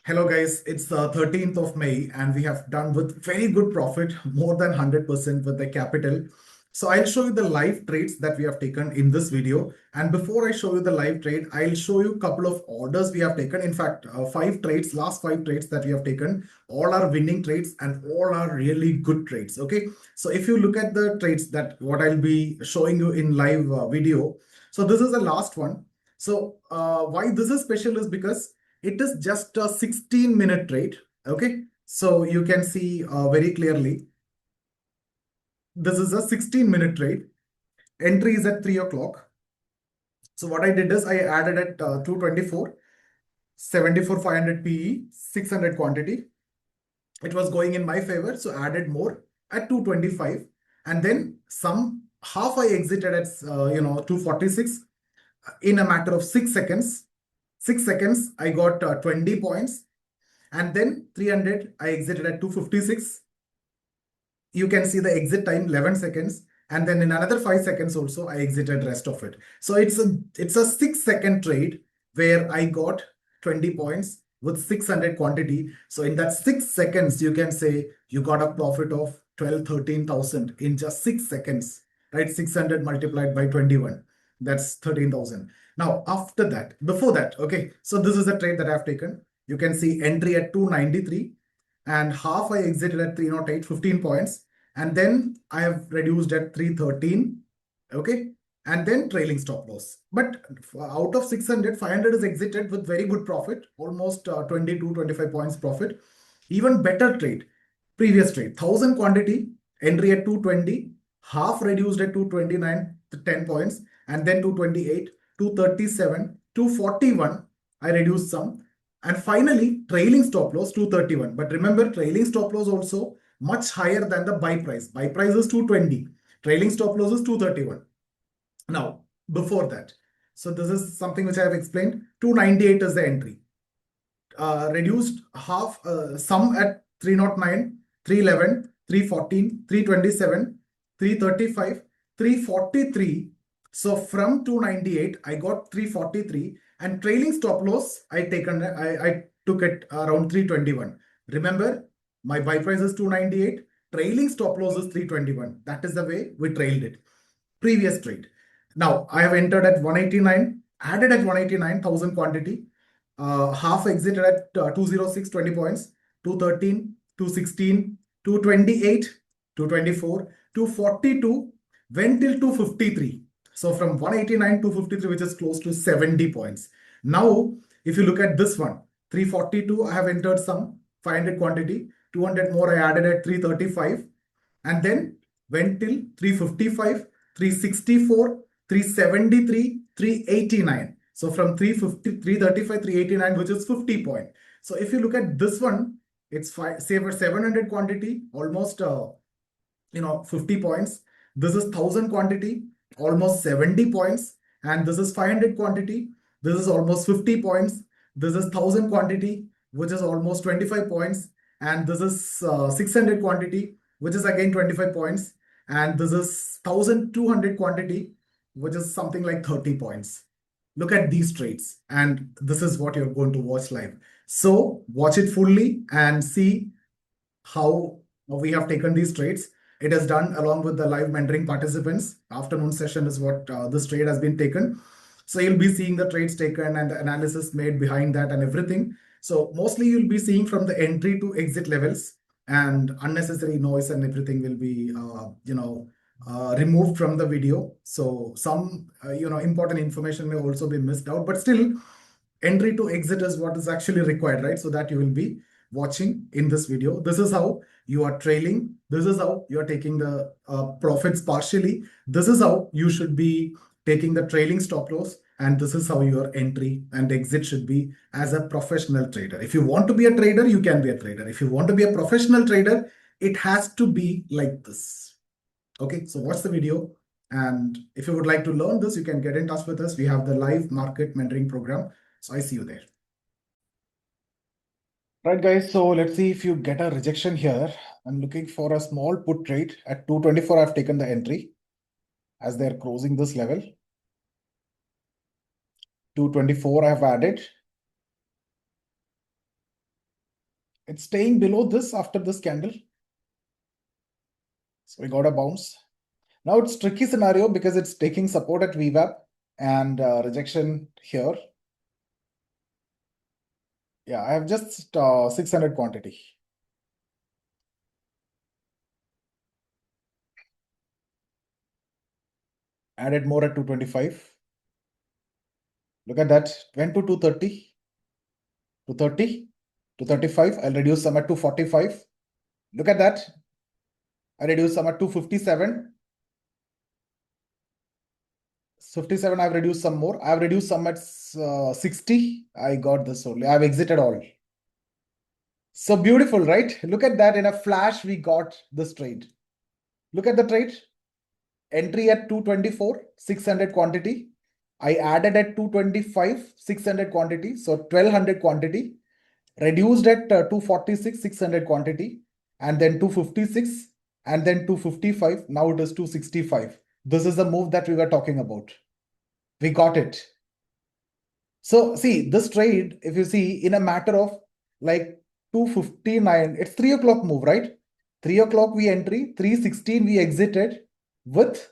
Hello guys, it's the 13th of May and we have done with very good profit, more than 100% with the capital. So I'll show you the live trades that we have taken in this video. And before I show you the live trade, I'll show you a couple of orders we have taken. In fact, last five trades that we have taken, all are winning trades and all are really good trades. Okay. So if you look at the trades that what I'll be showing you in live video. So this is the last one. So why this is special is because it is just a 16-minute trade. Okay, so you can see very clearly this is a 16-minute trade. Entry is at 3 o'clock. So what I did is I added at 224, 74 500 PE, 600 quantity. It was going in my favor, so added more at 225, and then some half I exited at 246 in a matter of 6 seconds. 6 seconds I got 20 points. And then 300, I exited at 256. You can see the exit time 11 seconds. And then in another 5 seconds also, I exited rest of it. So it's a 6-second trade where I got 20 points with 600 quantity. So in that 6 seconds, you can say you got a profit of 13,000 in just 6 seconds, right? 600 multiplied by 21. That's 13,000. Now, after that, before that, okay. So this is a trade that I've taken. You can see entry at 293 and half I exited at 308, 15 points. And then I have reduced at 313. Okay. And then trailing stop loss. But out of 600, 500 is exited with very good profit, almost 22, 25 points profit. Even better trade, previous trade, 1000 quantity, entry at 220, half reduced at 229, 10 points, and then 228, 237, 241. I reduced some. And finally, trailing stop loss 231. But remember, trailing stop loss also much higher than the buy price. Buy price is 220. Trailing stop loss is 231. Now, before that, so this is something which I have explained. 298 is the entry. Reduced half, some at 309, 311, 314, 327, 335, 343. So from 298, I got 343, and trailing stop loss, I took it around 321. Remember, my buy price is 298, trailing stop loss is 321. That is the way we trailed it. Previous trade. Now I have entered at 189, added at 189,000 quantity. Half exited at 206, 20 points, 213, 216, 228, 224, 242, went till 253. So from 189 to 53, which is close to 70 points. Now, if you look at this one, 342, I have entered some 500 quantity, 200 more I added at 335, and then went till 355, 364, 373, 389. So from 350, 335, 389, which is 50 point. So if you look at this one, it's say for 700 quantity, almost 50 points. This is 1000 quantity, almost 70 points. And this is 500 quantity. This is almost 50 points. This is 1000 quantity, which is almost 25 points. And this is 600 quantity, which is again 25 points. And this is 1200 quantity, which is something like 30 points. Look at these trades, and this is what you're going to watch live. So watch it fully and see how we have taken these trades. It is done along with the live mentoring participants. Afternoon session is what this trade has been taken. So you'll be seeing the trades taken and the analysis made behind that and everything. So mostly you'll be seeing from the entry to exit levels, and unnecessary noise and everything will be, removed from the video. So some, important information may also be missed out, but still entry to exit is what is actually required, right? So that you will be watching in this video. This is how you are trailing. This is how you are taking the profits partially. This is how you should be taking the trailing stop loss. And this is how your entry and exit should be as a professional trader. If you want to be a trader, you can be a trader. If you want to be a professional trader, it has to be like this. Okay, so watch the video. And if you would like to learn this, you can get in touch with us. We have the live market mentoring program. So I see you there. Right, guys. So let's see if you get a rejection here. I'm looking for a small put trade at 224. I've taken the entry as they're closing this level. 224 I've added. It's staying below this after this candle. So we got a bounce. Now it's tricky scenario because it's taking support at VWAP and rejection here. Yeah, I have just 600 quantity. Added more at 225. Look at that. Went to 230, 230, 235. I'll reduce some at 245. Look at that. I reduced some at 257. 57, I've reduced some more. I've reduced some at 60. I got this only. I've exited all. So beautiful, right? Look at that. In a flash, we got this trade. Look at the trade. Entry at 224, 600 quantity. I added at 225, 600 quantity. So 1200 quantity. Reduced at 246, 600 quantity. And then 256. And then 255. Now it is 265. This is the move that we were talking about. We got it. So see this trade, if you see in a matter of like 259, it's 3 o'clock move, right? 3 o'clock we entry, 316 we exited with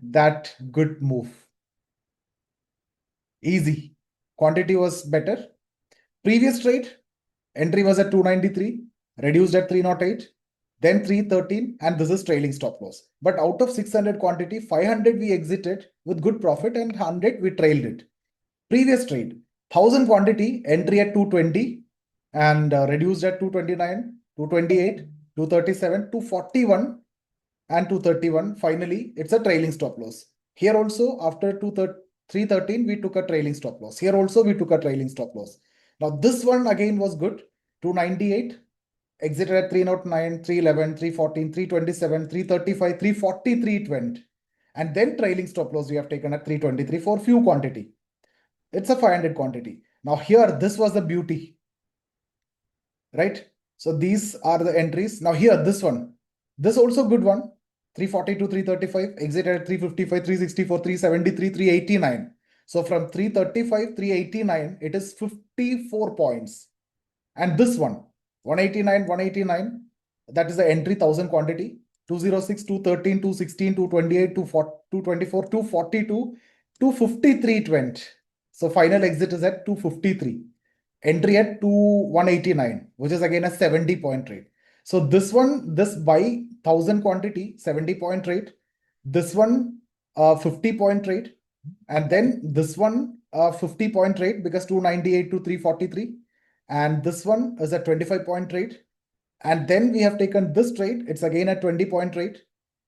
that good move. Easy. Quantity was better. Previous trade, entry was at 293, reduced at 308, then 313, and this is trailing stop loss. But out of 600 quantity, 500 we exited with good profit and 100 we trailed it. Previous trade, 1000 quantity, entry at 220 and reduced at 229, 228, 237, 241 and 231. Finally, it's a trailing stop loss. Here also after 313, we took a trailing stop loss. Here also we took a trailing stop loss. Now this one again was good, 298, exited at 309, 311, 314, 327, 335, 343 it went. And then trailing stop loss we have taken at 323 for few quantity. It's a 500 quantity. Now here, this was the beauty, right? So these are the entries. Now here, this one, this also good one, 342, 335, exited at 355, 364, 373, 389. So from 335, 389, it is 54 points. And this one, 189, 189, that is the entry 1000 quantity, 206, 213, 216, 228, 224, 242, 253 it went. So final exit is at 253. Entry at 189, which is again a 70 point rate. So this one, this buy 1000 quantity, 70 point rate. This one, 50 point rate. And then this one, 50 point rate because 298 to 343. And this one is a 25 point rate. And then we have taken this trade. It's again a 20 point rate.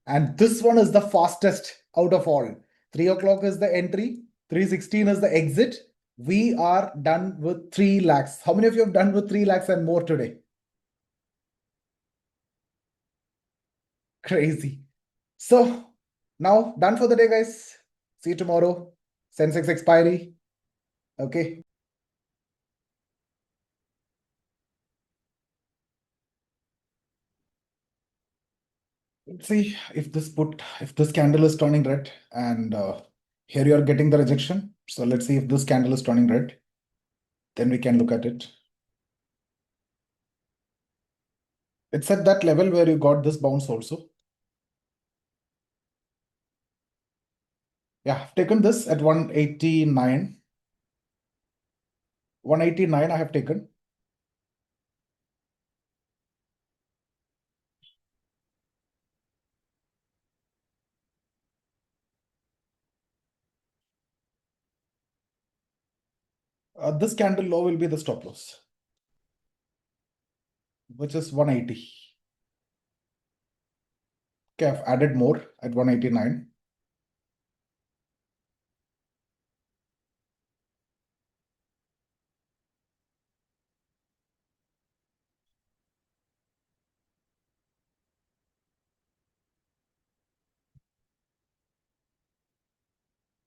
And this one is the fastest out of all. 3 o'clock is the entry. 316 is the exit. We are done with 3 lakhs. How many of you have done with 3 lakhs and more today? Crazy. So now done for the day, guys. See you tomorrow. Sensex expiry. Okay. Let's see if this candle is turning red and here you are getting the rejection. So let's see if this candle is turning red. Then we can look at it. It's at that level where you got this bounce also. Yeah, I've taken this at 189. 189 I have taken. This candle low will be the stop loss, which is 180. Okay, I've added more at 189.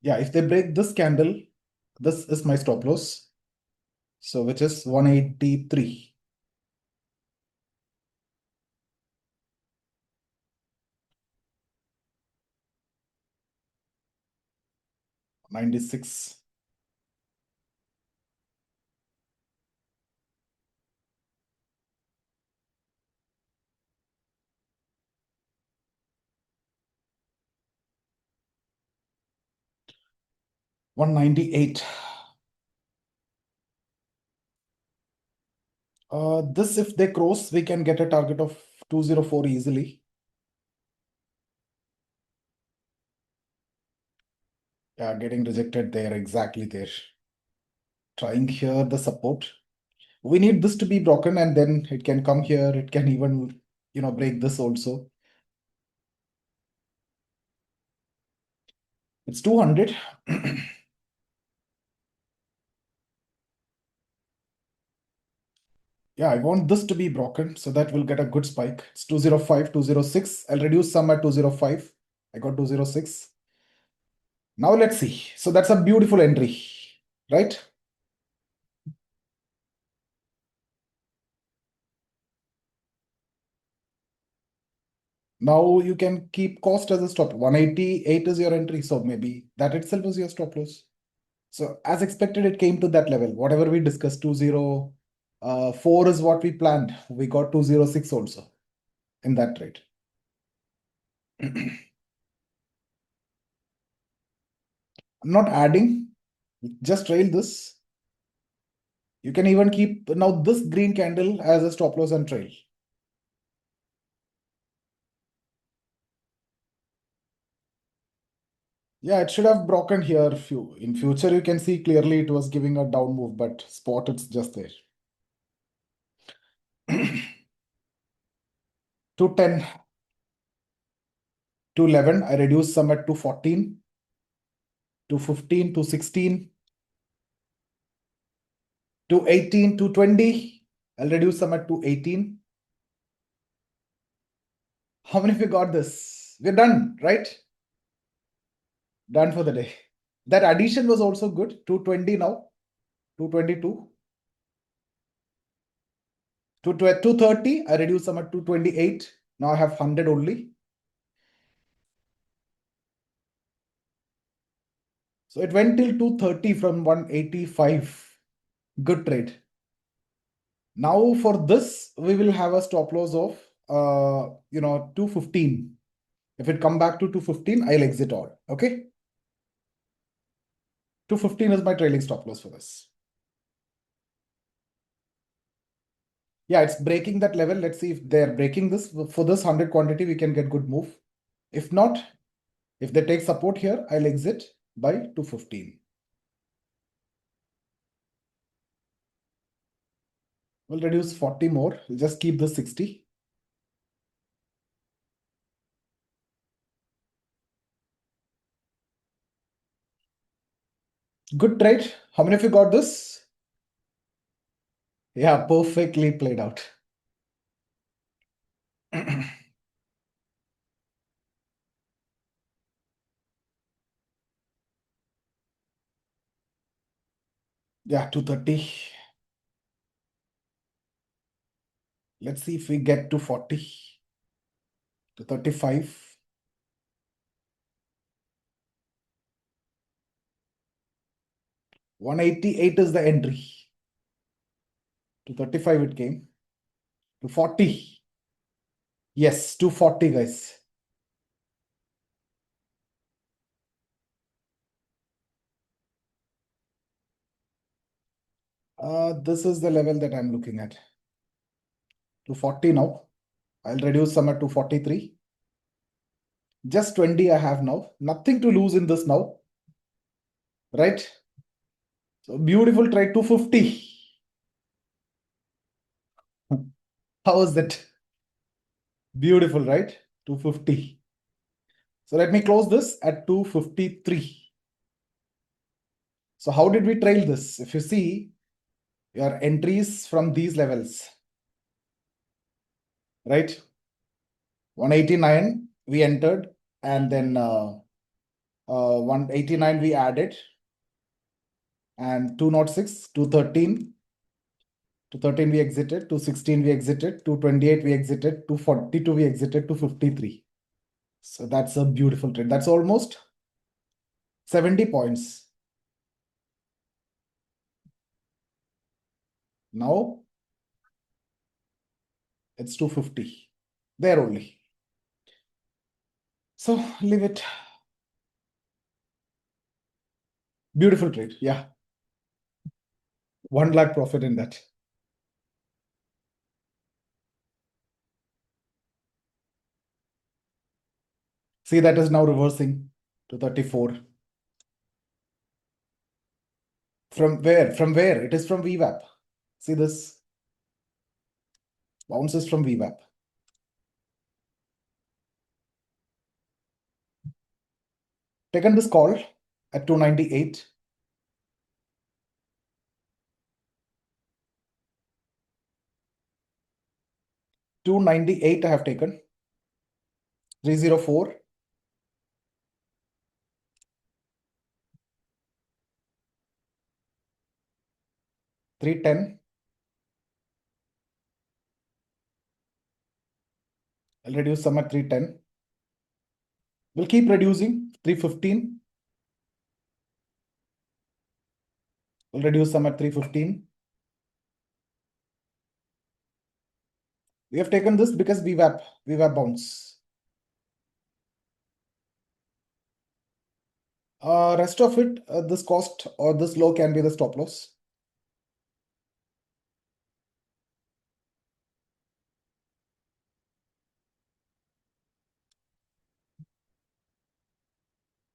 Yeah, if they break this candle, this is my stop loss. So which is 183. 96. 198. This, if they cross, we can get a target of 204 easily. Yeah, getting rejected there, exactly there. Trying here the support. We need this to be broken and then it can come here. It can even, break this also. It's 200. Yeah, I want this to be broken so that we'll get a good spike. It's 205, 206. I'll reduce some at 205. I got 206. Now let's see. So that's a beautiful entry, right? Now you can keep cost as a stop. 188 is your entry. So maybe that itself is your stop loss. So as expected, it came to that level. Whatever we discussed, 204 is what we planned. We got 206 also in that trade. I'm not adding, just trail this. You can even keep now this green candle as a stop loss and trail. Yeah, it should have broken here. In future, you can see clearly it was giving a down move, but spot it's just there. 210, 211. I reduced some at 214, 215, 216, 218, 220. I'll reduce some at 218. How many of you got this? We're done, right? Done for the day. That addition was also good. 220 now, 222. 230, I reduced some at 228. Now I have 100 only. So it went till 230 from 185. Good trade. Now for this, we will have a stop loss of 215. If it come back to 215, I'll exit all. Okay. 215 is my trailing stop loss for this. Yeah, it's breaking that level. Let's see if they're breaking this. For this 100 quantity, we can get good move. If not, if they take support here, I'll exit by 215. We'll reduce 40 more. We'll just keep this 60. Good trade. How many of you got this? Yeah, perfectly played out. Yeah, 230. Let's see if we get to 40, to 35. $188 is the entry. To 35 it came. To 40. Yes, 240, guys. This is the level that I'm looking at. 240 now. I'll reduce some at 243. Just 20 I have now. Nothing to lose in this now. Right? So beautiful trade, 250. How is that? Beautiful, right? 250. So let me close this at 253. So how did we trail this? If you see your entries from these levels, right? 189 we entered, and then 189 we added, and 206, 213, 213 we exited, 216 we exited, 228 we exited, 242 we exited, 253. So that's a beautiful trade. That's almost 70 points. Now it's 250. There only. So leave it. Beautiful trade. Yeah. 1 lakh profit in that. See, that is now reversing to 34. From where? From where? It is from VWAP. See this? Bounces from VWAP. Taken this call at 298. 298 I have taken. 304. 310. I'll reduce some at 310. We'll keep reducing. 315. We'll reduce some at 315. We have taken this because VWAP bounce. Rest of it, this cost or this low can be the stop loss.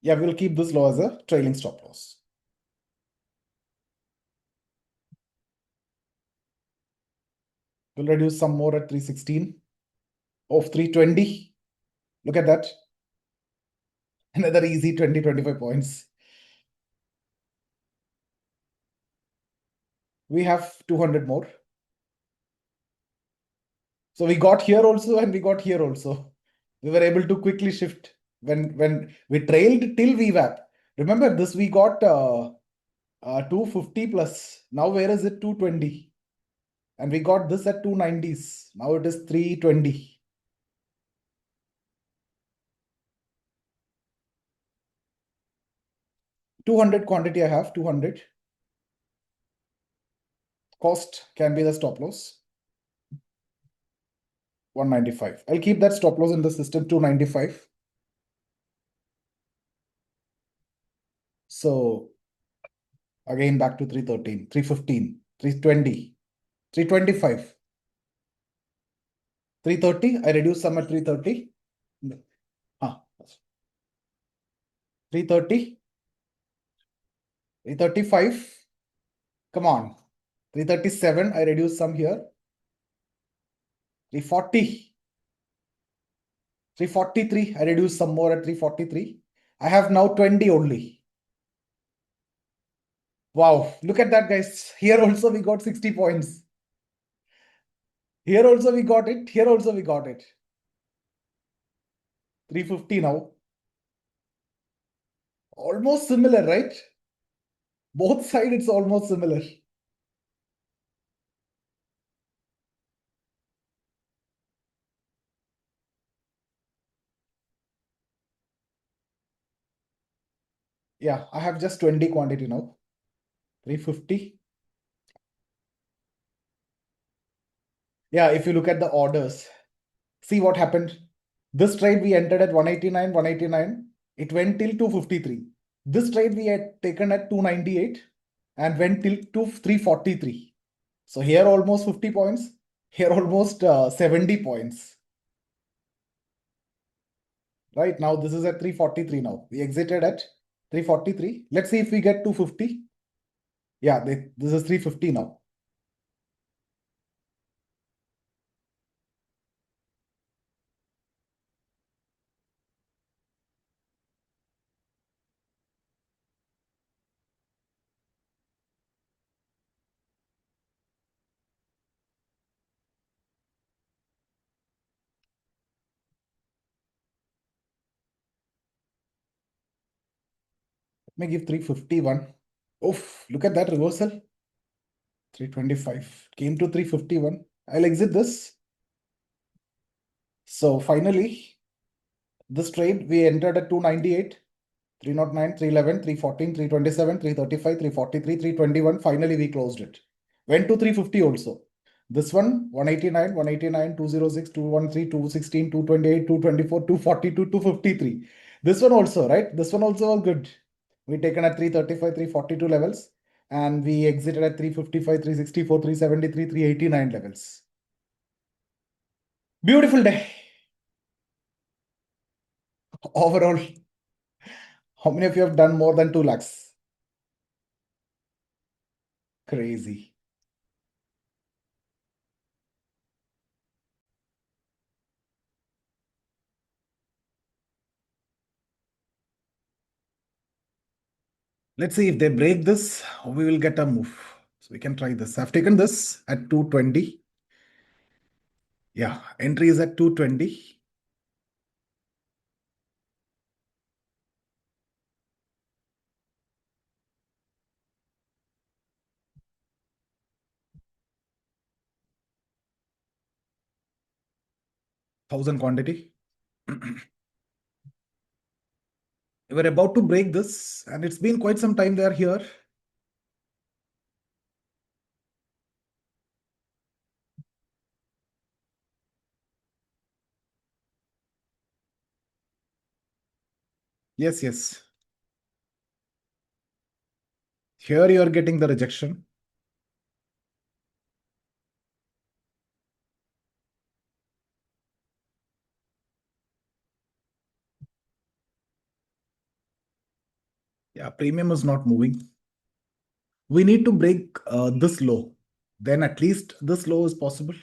Yeah, we'll keep this low as a trailing stop loss. We'll reduce some more at 316 of 320. Look at that. Another easy 20, 25 points. We have 200 more. So we got here also and we got here also. We were able to quickly shift when we trailed till VWAP. Remember this, we got 250 plus. Now where is it? 220. And we got this at 290s. Now it is 320. $200 quantity I have, 200. Cost can be the stop loss. 195. I'll keep that stop loss in the system, 295. So again back to 313, 315, 320, 325. 330, I reduce some at 330. 330, 335. Come on. 337, I reduce some here. 340. 343, I reduce some more at 343. I have now 20 only. Wow, look at that, guys. Here also we got 60 points. Here also we got it. Here also we got it. 350 now. Almost similar, right? Both sides it's almost similar. Yeah, I have just 20 quantity now. 350. Yeah, if you look at the orders, see what happened. This trade we entered at 189, 189. It went till 253. This trade we had taken at 298 and went till to 343. So here almost 50 points. Here almost 70 points. Right now this is at 343 now. We exited at 343. Let's see if we get 250. Yeah, this is 350 now. Let me give 351. Oof, look at that reversal. 325. Came to 351. I'll exit this. So finally, this trade we entered at 298, 309, 311, 314, 327, 335, 343, 321. Finally, we closed it. Went to 350 also. This one, 189, 189, 206, 213, 216, 228, 224, 242, 253. This one also, right? This one also was good. We taken at 335, 342 levels, and we exited at 355, 364, 373, 389 levels. Beautiful day. Overall, how many of you have done more than 2 lakhs? Crazy. Let's see if they break this, we will get a move. So we can try this. I've taken this at 220. Yeah, entry is at 220. Thousand quantity. We're about to break this, and it's been quite some time they are here. Yes, yes. Here you are getting the rejection. Yeah, premium is not moving. We need to break this low. Then at least this low is possible.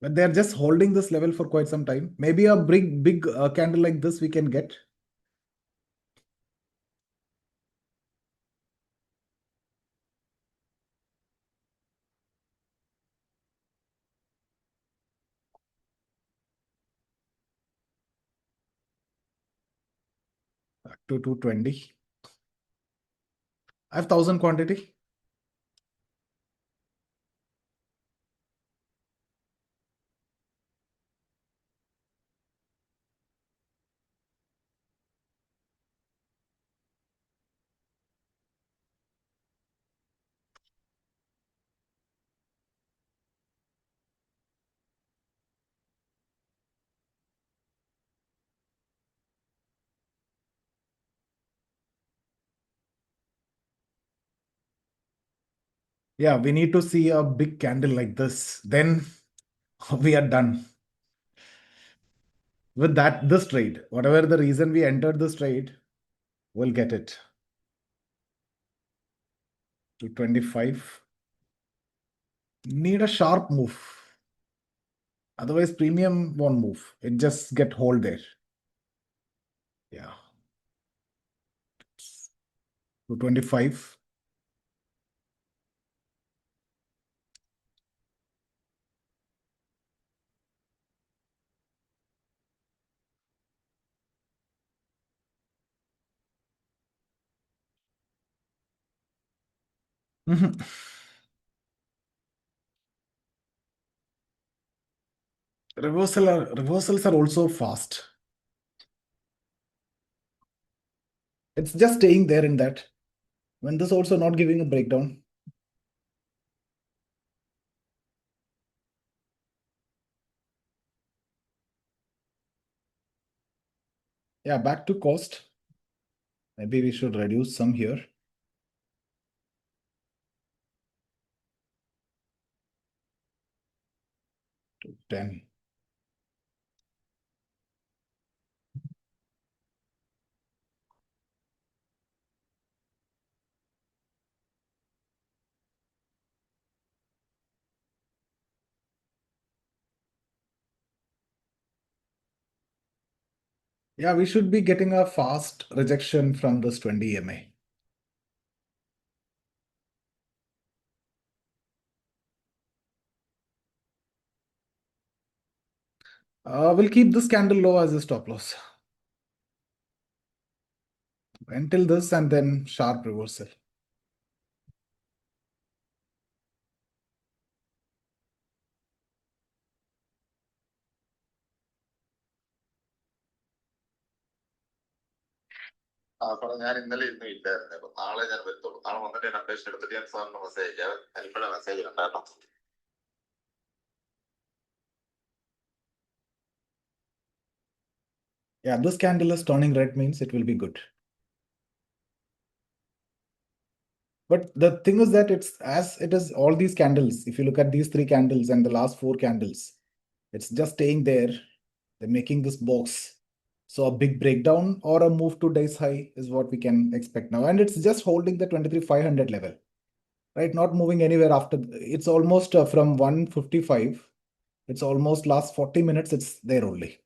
But they're just holding this level for quite some time. Maybe a big candle like this we can get. Back to 220. I have 1000 quantity. Yeah, we need to see a big candle like this. Then we are done with that. This trade, whatever the reason we entered this trade, we'll get it to 25. Need a sharp move. Otherwise, premium won't move. It just get hold there. Yeah, to 25. Mhm. Reversals are also fast. It's just staying there in that. When this also not giving a breakdown. Yeah, back to cost. Maybe we should reduce some here to 10. Yeah, we should be getting a fast rejection from this 20 EMA. We'll keep this candle low as a stop loss until this and then sharp reversal. സാറേ ഞാൻ ഇന്നലെ ഇന്ന് ഇല്ലായിരുന്നു. അപ്പൊ നാളെ ഞാൻ വരത്തുള്ളൂ. നാളെ വന്നിട്ട് ഞാൻ അപ്ഡേഷൻ എടുത്തിട്ട് ഞാൻ സാറിന് മെസ്സേജ് അയക്കാം. ഹെൽപ്പിടെ മെസ്സേജ് കണ്ടായിരുന്നു. Yeah, this candle is turning red means it will be good. But the thing is that it's as it is all these candles. If you look at these three candles and the last four candles, it's just staying there. They're making this box. So a big breakdown or a move to days high is what we can expect now. And it's just holding the 23,500 level, right? Not moving anywhere after. It's almost from 155. It's almost last 40 minutes. It's there only.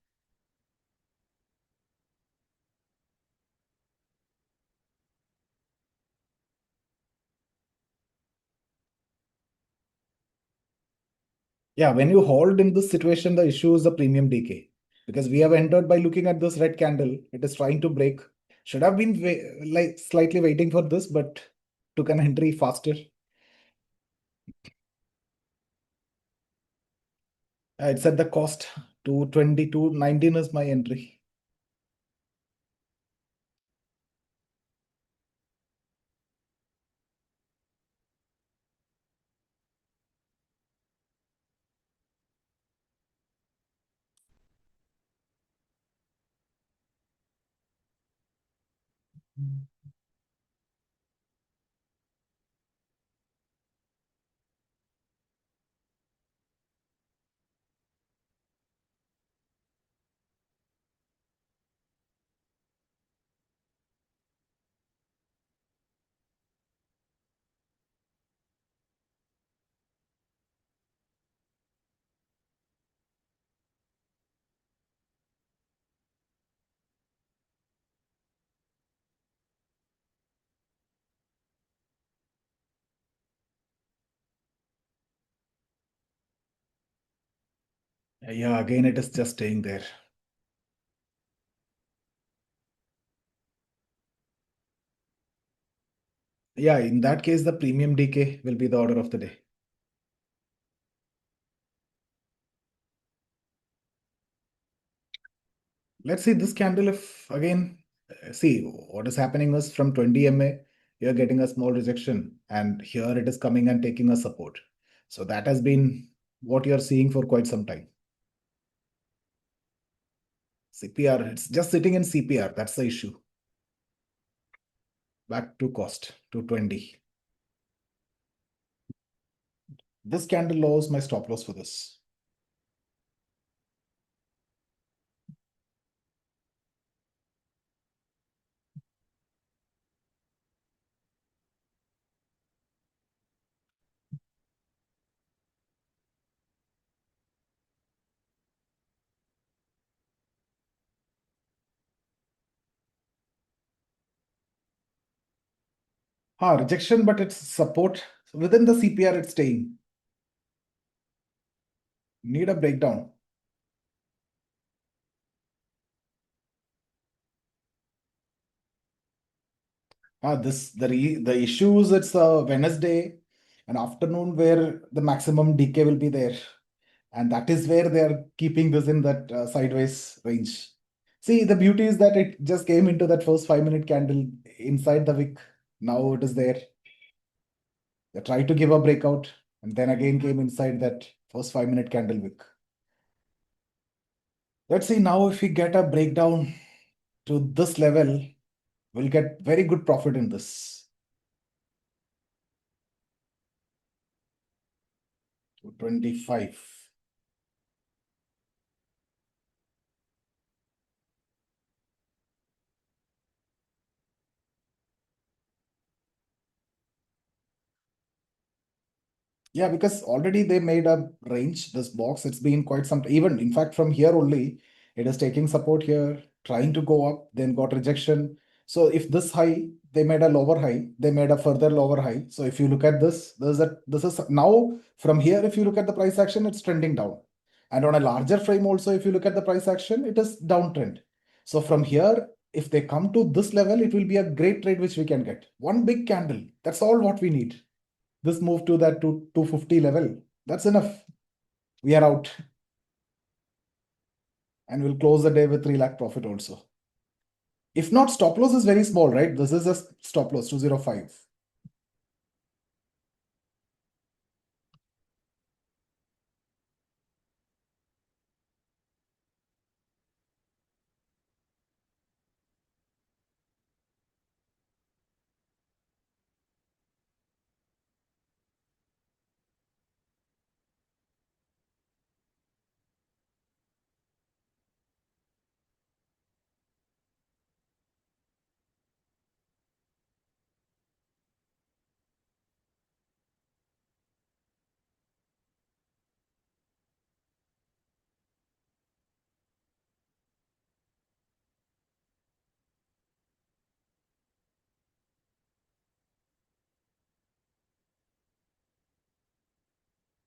Yeah, when you hold in this situation, the issue is the premium decay because we have entered by looking at this red candle. It is trying to break. Should have been like slightly waiting for this, but took an entry faster. It's at the cost 222.19 is my entry. Yeah, again, it is just staying there. Yeah, in that case, the premium decay will be the order of the day. Let's see this candle if again, see what is happening is from 20 MA, you're getting a small rejection, and here it is coming and taking a support. So that has been what you're seeing for quite some time. CPR, it's just sitting in CPR. That's the issue. Back to cost to 20. This candle lowers my stop loss for this. Rejection, but it's support. So within the CPR, it's staying. Need a breakdown. The issue is it's a Wednesday, an afternoon where the maximum decay will be there, and that is where they are keeping this in that sideways range. See, the beauty is that it just came into that first 5 minute candle inside the wick. Now it is there. They tried to give a breakout, and then again came inside that first 5 minute candle wick. Let's see now if we get a breakdown to this level, we'll get very good profit in this. 25. Yeah, because already they made a range, this box. It's been quite some, even in fact, from here only, it is taking support here, trying to go up, then got rejection. So if this high, they made a lower high, they made a further lower high. So if you look at this, this is now from here, if you look at the price action, it's trending down. And on a larger frame also, if you look at the price action, it is downtrend. So from here, if they come to this level, it will be a great trade which we can get. One big candle. That's all what we need. This move to that 250 level. That's enough. We are out. And we'll close the day with 3 lakh profit also. If not, stop loss is very small, right? This is a stop loss, 205.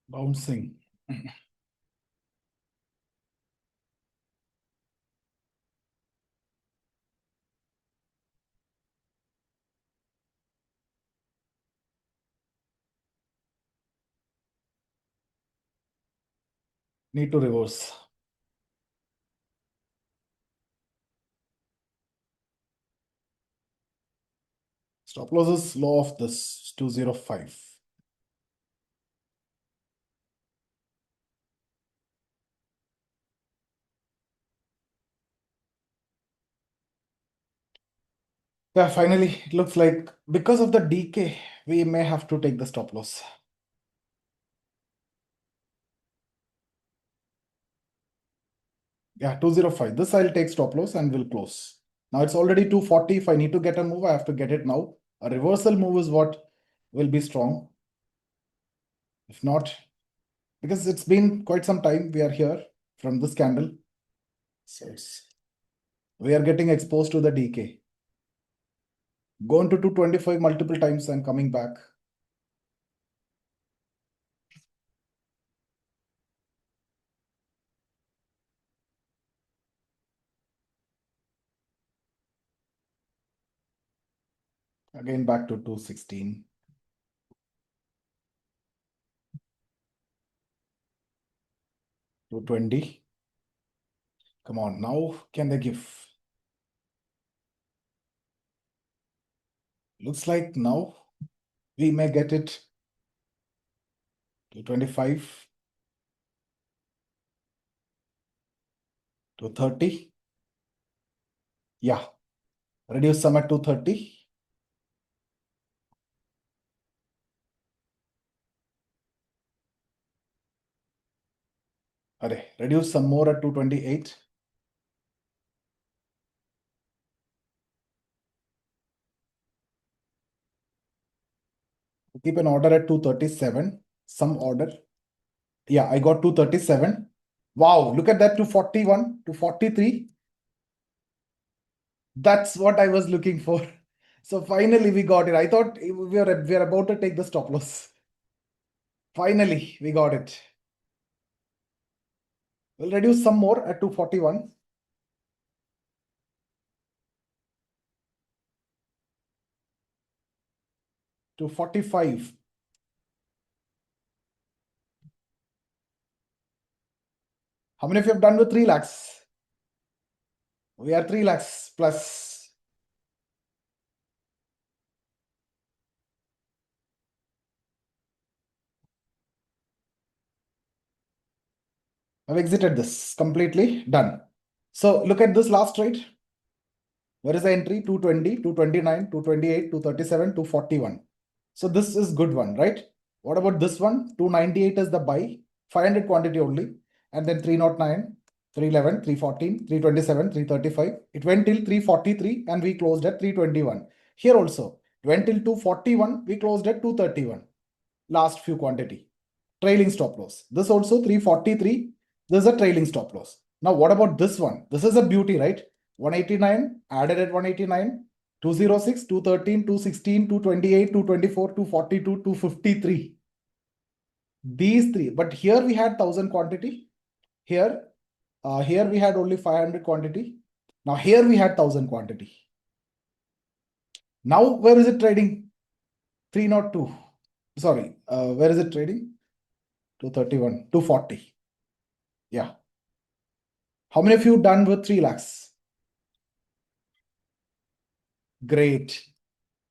Bouncing. Need to reverse. Stop loss is low of this 205. Yeah, finally, it looks like because of the decay, we may have to take the stop loss. Yeah, 205. This I'll take stop loss and will close. Now it's already 240. If I need to get a move, I have to get it now. A reversal move is what will be strong. If not, because it's been quite some time we are here from this candle. So we are getting exposed to the decay. Going to 225 multiple times and coming back. Again back to 216. 220. Come on, now can they give? Looks like now we may get it. 225. 230. Yeah. Reduce some at 230. Reduce some more at 228. Keep an order at 237. Some order. Yeah, I got 237. Wow, look at that, 241, 243. That's what I was looking for. So finally we got it. I thought we are about to take the stop loss. Finally, we got it. We'll reduce some more at 241. To 45. How many of you have done with 3 lakhs? We are 3 lakhs plus. I've exited this completely done. So look at this last trade. Where is the entry? 220, 229, 228, 237, 241. So this is good one, right? What about this one? 298 is the buy, 500 quantity only. And then 309, 311, 314, 327, 335. It went till 343 and we closed at 321. Here also, it went till 241, we closed at 231. Last few quantity. Trailing stop loss. This also 343. This is a trailing stop loss. Now, what about this one? This is a beauty, right? 189 added at 189, 206, 213, 216, 228, 224, 242, 253. These three. But here we had 1000 quantity. Here we had only 500 quantity. Now here we had 1000 quantity. Now where is it trading? 302. Sorry, where is it trading? 231, 240. Yeah. How many of you done with 3 lakhs? Great.